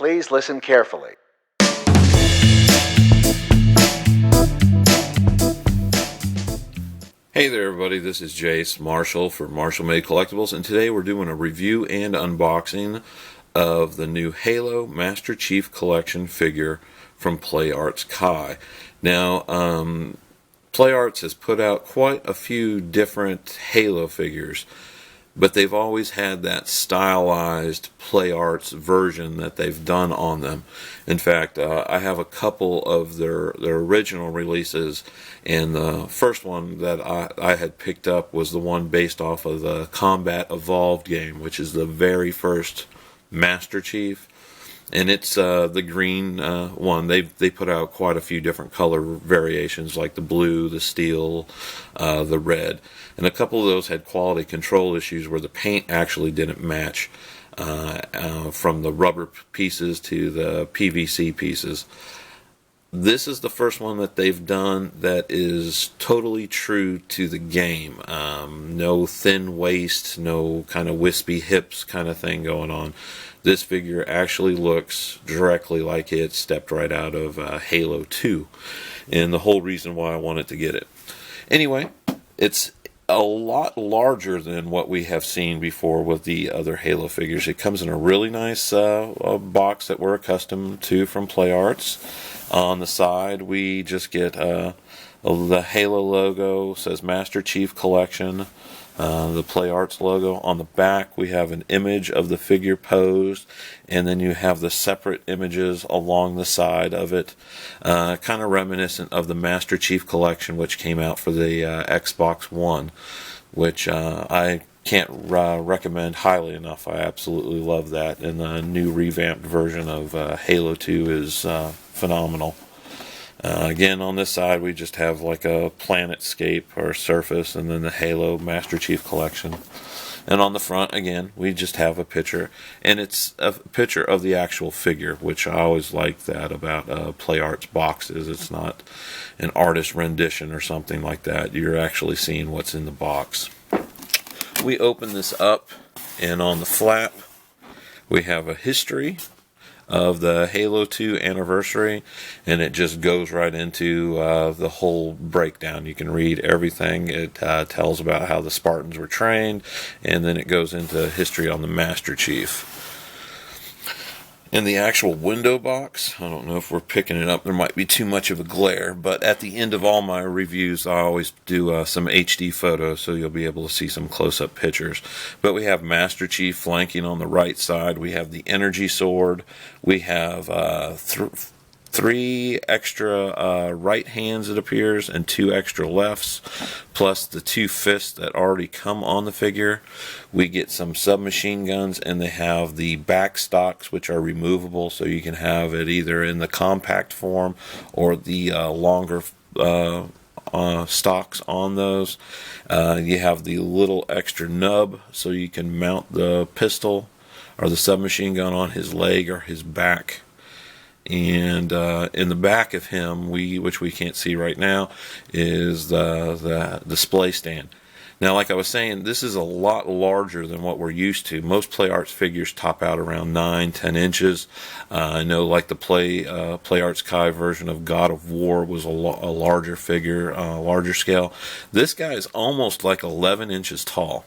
Please listen carefully. Hey there everybody, this is Jace Marshall for Marshall Made Collectibles, and today we're doing a review and unboxing of the new Halo Master Chief Collection figure from Play Arts Kai. Now, Play Arts has put out quite a few different Halo figures, but they've always had that stylized Play Arts version that they've done on them. In fact, I have a couple of their original releases, and the first one that I had picked up was the one based off of the Combat Evolved game, which is the very first Master Chief. And it's the green one. They put out quite a few different color variations, like the blue, the steel, the red. And a couple of those had quality control issues where the paint actually didn't match from the rubber pieces to the PVC pieces. This is the first one that they've done that is totally true to the game. No thin waist, no kind of wispy hips kind of thing going on. This figure actually looks directly like it stepped right out of Halo 2. And the whole reason why I wanted to get it. Anyway, it's a lot larger than what we have seen before with the other Halo figures. It comes in a really nice box that we're accustomed to from Play Arts. On the side, we just get the Halo logo, says Master Chief Collection, the Play Arts logo. On the back, we have an image of the figure posed, and then you have the separate images along the side of it, kind of reminiscent of the Master Chief Collection, which came out for the Xbox One, which I can't recommend highly enough. I absolutely love that, and the new revamped version of Halo 2 is phenomenal. Again, on this side, we just have like a planetscape or surface, and then the Halo Master Chief Collection. And on the front, again, we just have a picture, and it's a picture of the actual figure, which I always like that about Play Arts boxes. It's not an artist rendition or something like that. You're actually seeing what's in the box. We open this up, and on the flap, we have a history of the Halo 2 anniversary, and it just goes right into the whole breakdown. You can read everything. It tells about how the Spartans were trained, and then it goes into history on the Master Chief. In the actual window box, I don't know if we're picking it up, there might be too much of a glare, but at the end of all my reviews, I always do some HD photos, so you'll be able to see some close-up pictures. But we have Master Chief flanking on the right side, we have the energy sword, we have three extra right hands, it appears, and 2 extra lefts, plus the 2 fists that already come on the figure. We get some submachine guns, and they have the back stocks, which are removable, so you can have it either in the compact form or the longer stocks on those. You have the little extra nub, so you can mount the pistol or the submachine gun on his leg or his back. And in the back of him, which we can't see right now, is the display stand. Now, like I was saying, this is a lot larger than what we're used to. Most Play Arts figures top out around 9-10 inches. I know, like the Play Arts Kai version of God of War was a larger figure, larger scale. This guy is almost like 11 inches tall.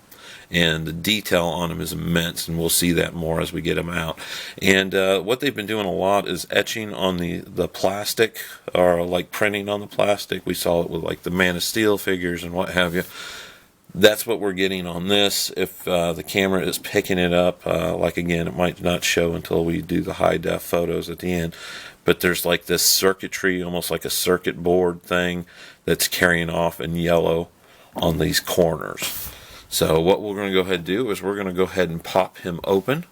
And the detail on him is immense, and we'll see that more as we get him out. And what they've been doing a lot is etching on the plastic, or like printing on the plastic. We saw it with like the Man of Steel figures and what have you. That's what we're getting on this. If the camera is picking it up, like again, it might not show until we do the high def photos at the end. But there's like this circuitry, almost like a circuit board thing, that's carrying off in yellow on these corners. So what we're going to go ahead and do is we're going to go ahead and pop him open,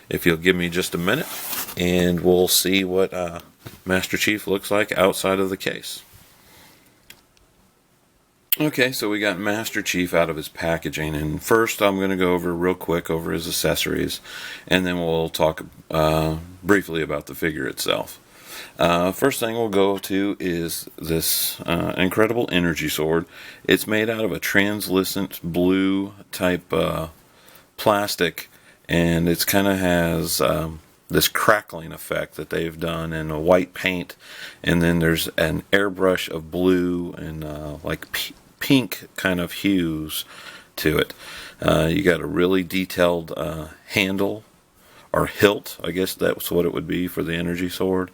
if you'll give me just a minute, and we'll see what Master Chief looks like outside of the case. Okay, so we got Master Chief out of his packaging, and first I'm going to go over real quick over his accessories, and then we'll talk briefly about the figure itself. First thing we'll go to is this incredible energy sword. It's made out of a translucent blue type plastic, and it's kind of has this crackling effect that they've done in a white paint, and then there's an airbrush of blue and like pink kind of hues to it. You got a really detailed handle or hilt, I guess that's what it would be for the energy sword,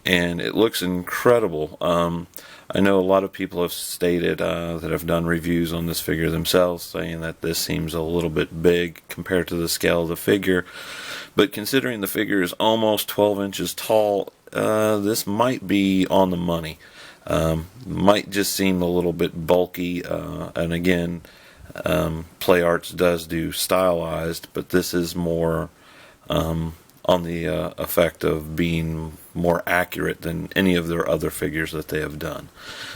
and it looks incredible. I know a lot of people have stated that have done reviews on this figure themselves, saying that this seems a little bit big compared to the scale of the figure, but considering the figure is almost 12 inches tall, this might be on the money. Might just seem a little bit bulky, and again, Play Arts does do stylized, but this is more on the effect of being more accurate than any of their other figures that they have done.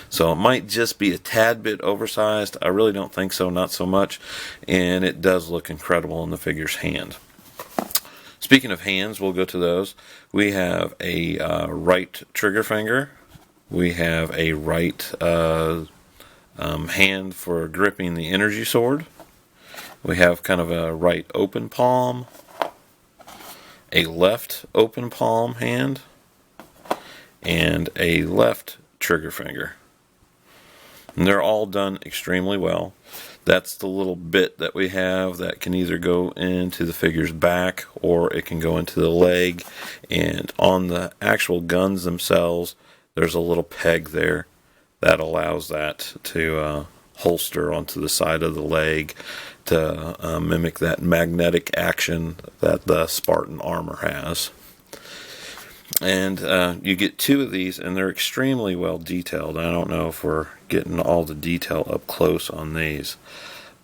So it might just be a tad bit oversized. I really don't think so, not so much, and it does look incredible in the figure's hand. Speaking of hands, we'll go to those. We have a right trigger finger. We have a right hand for gripping the energy sword. We have kind of a right open palm, a left open palm hand, and a left trigger finger. And they're all done extremely well. That's the little bit that we have that can either go into the figure's back or it can go into the leg. And on the actual guns themselves, there's a little peg there that allows that to holster onto the side of the leg to mimic that magnetic action that the Spartan armor has. And you get two of these, and they're extremely well detailed. I don't know if we're getting all the detail up close on these,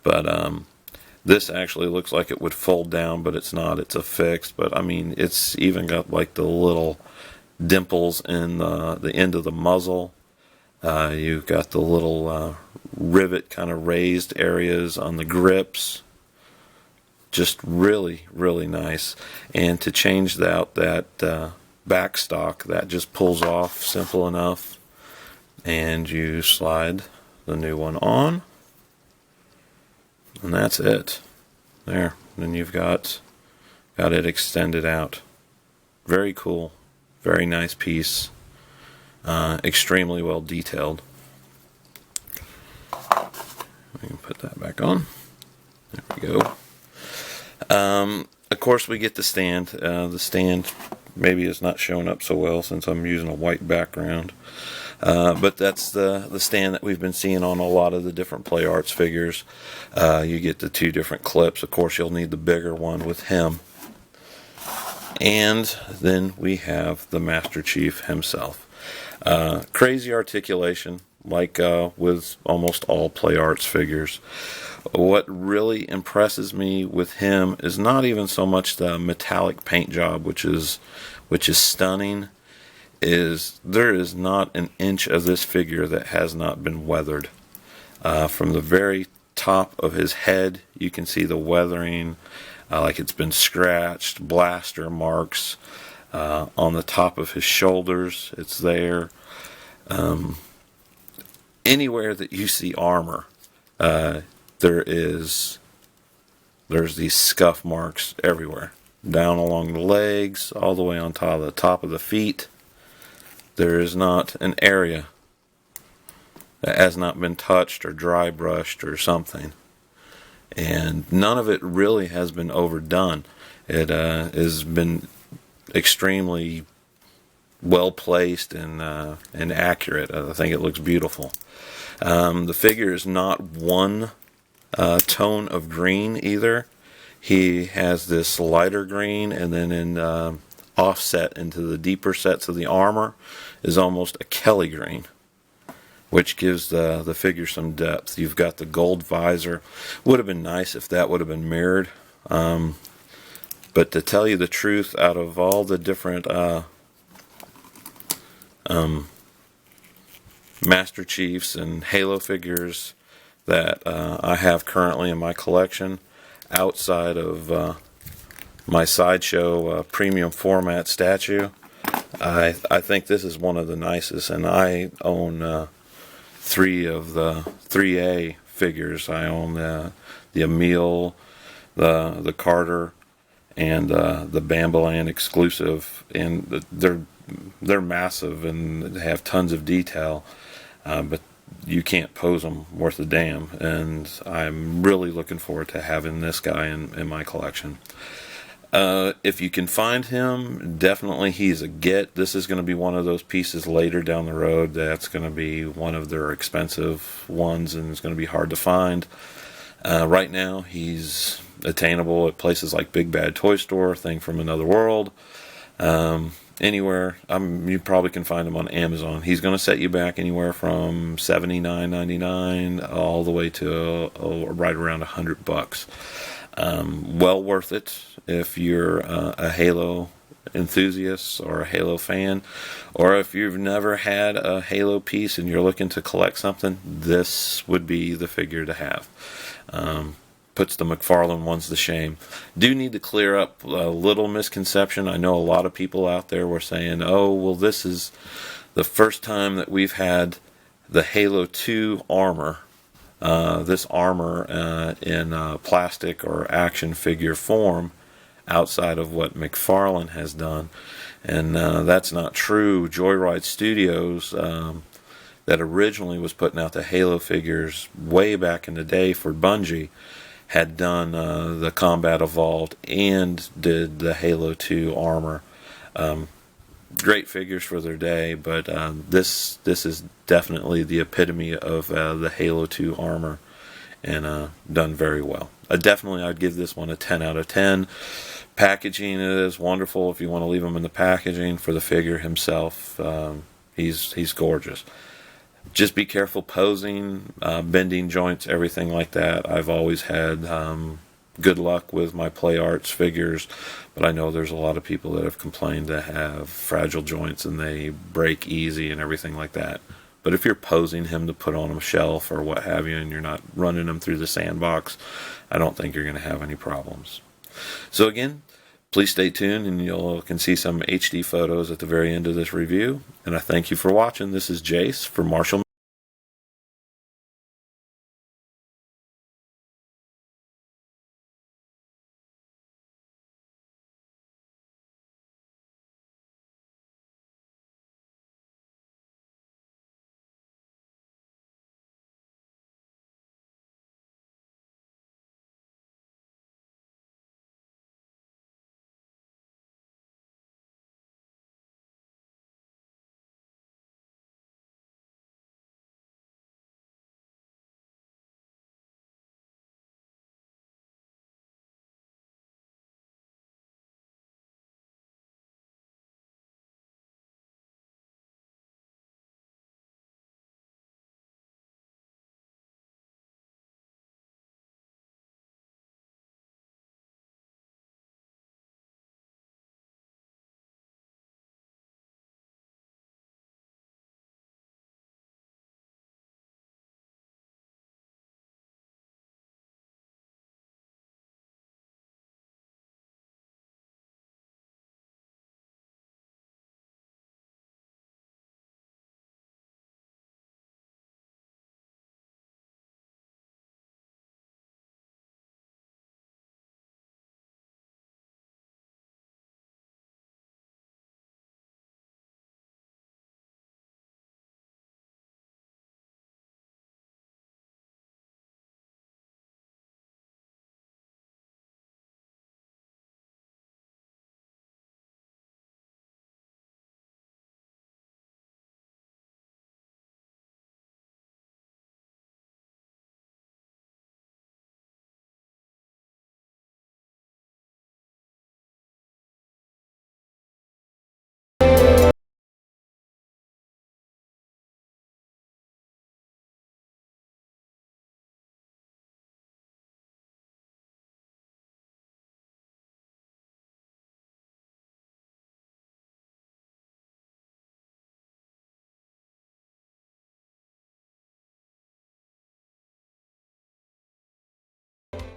but this actually looks like it would fold down, but it's not. It's affixed, but I mean, it's even got like the little dimples in the end of the muzzle. You've got the little rivet kind of raised areas on the grips. Just really, really nice. And to change that back stock, that just pulls off simple enough. And you slide the new one on. And that's it. There. Then you've got it extended out. Very cool. Very nice piece. Extremely well detailed. We can put that back on. There we go. Of course, we get the stand. The stand maybe is not showing up so well since I'm using a white background. But that's the stand that we've been seeing on a lot of the different Play Arts figures. You get the two different clips. Of course, you'll need the bigger one with him. And then we have the Master Chief himself. Crazy articulation, like with almost all Play Arts figures. What really impresses me with him is not even so much the metallic paint job, which is stunning. Is there is not an inch of this figure that has not been weathered. From the very top of his head, you can see the weathering, like it's been scratched, blaster marks. On the top of his shoulders, it's there. Anywhere that you see armor, there's these scuff marks everywhere. Down along the legs, all the way on the top of the feet. There is not an area that has not been touched or dry brushed or something. And none of it really has been overdone. It has been extremely well placed and accurate. I think it looks beautiful. The figure is not one tone of green either. He has this lighter green, and then in offset into the deeper sets of the armor is almost a Kelly green, which gives the figure some depth. You've got the gold visor. Would have been nice if that would have been mirrored. But to tell you the truth, out of all the different Master Chiefs and Halo figures that I have currently in my collection, outside of my Sideshow premium format statue, I think this is one of the nicest, and I own 3 of the 3A figures. I own the Emil, the Carter, and the Bambaland exclusive, and they're massive and have tons of detail, but you can't pose them worth a damn. And I'm really looking forward to having this guy in my collection. If you can find him, definitely he's a get. This is going to be one of those pieces later down the road that's going to be one of their expensive ones, and it's going to be hard to find. Right now, he's attainable at places like Big Bad Toy Store, Thing from Another World, anywhere. You probably can find him on Amazon. He's going to set you back anywhere from $79.99 all the way to right around $100. Well worth it if you're a Halo enthusiast or a Halo fan, or if you've never had a Halo piece and you're looking to collect something, this would be the figure to have. Puts the McFarlane ones to shame. Do need to clear up a little misconception. I know a lot of people out there were saying, oh, well, this is the first time that we've had the Halo 2 armor, this armor in plastic or action figure form outside of what McFarlane has done. And that's not true. Joyride Studios, that originally was putting out the Halo figures way back in the day for Bungie, had done the Combat Evolved and did the Halo 2 armor. Great figures for their day, but this is definitely the epitome of the Halo 2 armor, and done very well. I'd give this one a 10 out of 10. Packaging is wonderful if you want to leave him in the packaging. For the figure himself, he's gorgeous. Just be careful posing, bending joints, everything like that. I've always had good luck with my Play Arts figures, but I know there's a lot of people that have complained that have fragile joints and they break easy and everything like that. But if you're posing him to put on a shelf or what have you, and you're not running him through the sandbox, I don't think you're going to have any problems. So again, please stay tuned, and you can see some HD photos at the very end of this review. And I thank you for watching. This is Jace for Marshall